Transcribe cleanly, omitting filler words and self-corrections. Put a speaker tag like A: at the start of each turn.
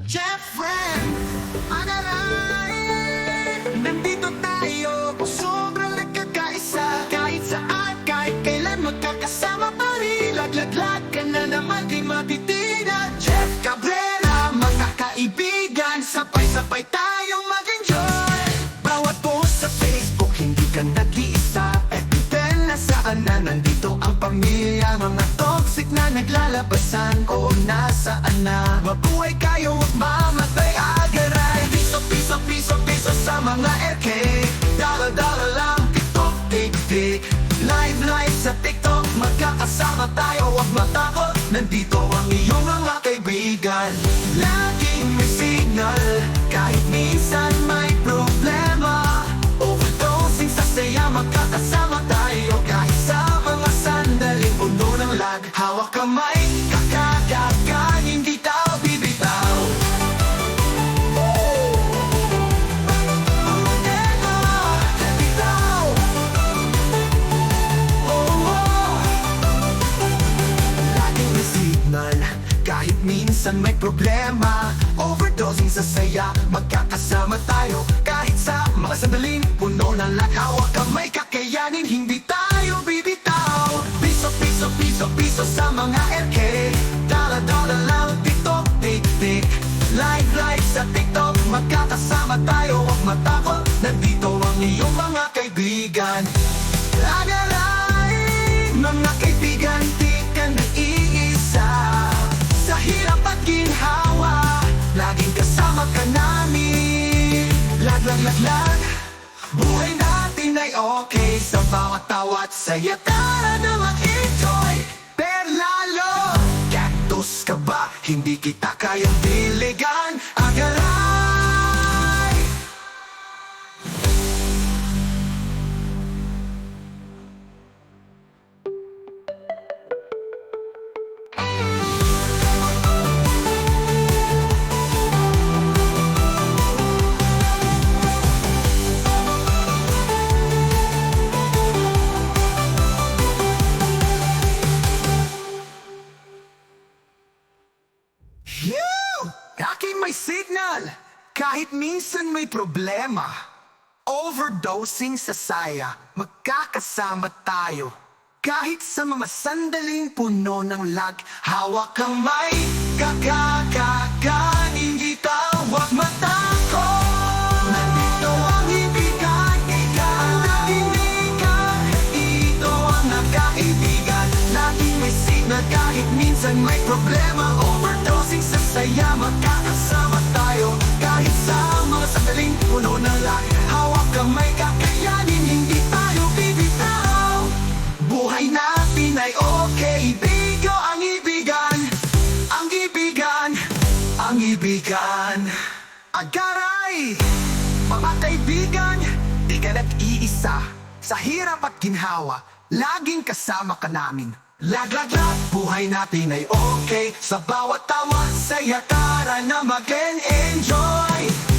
A: Jeff Friend, Anaray. Nandito tayo, sobrang nagkakaisa. Kahit saan, kahit kailan, magkakasama pa rin. Laglag ka na naman, di matitinag. Jeff Cabrera, magkakaibigan, sabay-sabay tayong mag-enjoy. Bawat post sa Facebook, hindi ka nag-iisa. Epitel na saan na nandito ang pamilya. Mga toxic na naglalabasan, o nasaan na. Mabuhay kayo, wag mamatay, agaray. Piso, piso, piso, piso sa mga LK. Dala-dala lang, TikTok, tik-tik. Live sa TikTok, magkakasama tayo, wag matakot. Nandito ang iyong mga kaibigan. Laging may signal, kahit minsan may problema. Overdosing sa saya, magkakasama tayo. Kahit sa mga sandaling puno ng lag. Hawak kamay, kakagagan, hindi tao bibitaw. Kahit minsan may problema, overdosing sa saya, magkakasama tayo. Kahit sa mga sandaling puno ng lag. Hawak kamay, kakayanin, hindi tayo bibitaw. Piso, piso, piso, piso sa mga LK. Dala-dala lang, TikTok, tik-tik. Live sa TikTok, magkakasama tayo, wag matakot. Nandito ang iyong mga kaibigan. Agaray, mga kaibigan, di ka nag-iisa. Sa hirap at ginhawa, laging kasama ka namin. Lag. Buhay natin ay okay. Sa bawat tawa at saya, tara na mag-enjoy. Pero lalo, cactus ka ba? Hindi kita kayang diligan. Agaray. Aking may signal, kahit minsan may problema. Overdosing sa saya, magkakasama tayo. Kahit sa mga sandaling puno ng lag. Hawak kamay, kakagagan, hindi tawag matakot. Nandito ang ibigan, naninigan. Ito ang nagkaibigan. Laging may signal, kahit minsan may problema. Overdosing sa saya, magkakasama tayo. Kahit sa mga sandaling puno ng lag. Hawak kamay, kakayanin, hindi tayo bibitaw. Buhay natin ay okay. Ibigo ang ibigan, ang ibigan, ang ibigan. Agaray, mga kaibigan, di ka nag-iisa. Sa hirap at ginhawa, laging kasama ka namin. Lag, buhay natin ay okay. Sa bawat tawa, saya, tara na mag-enjoy.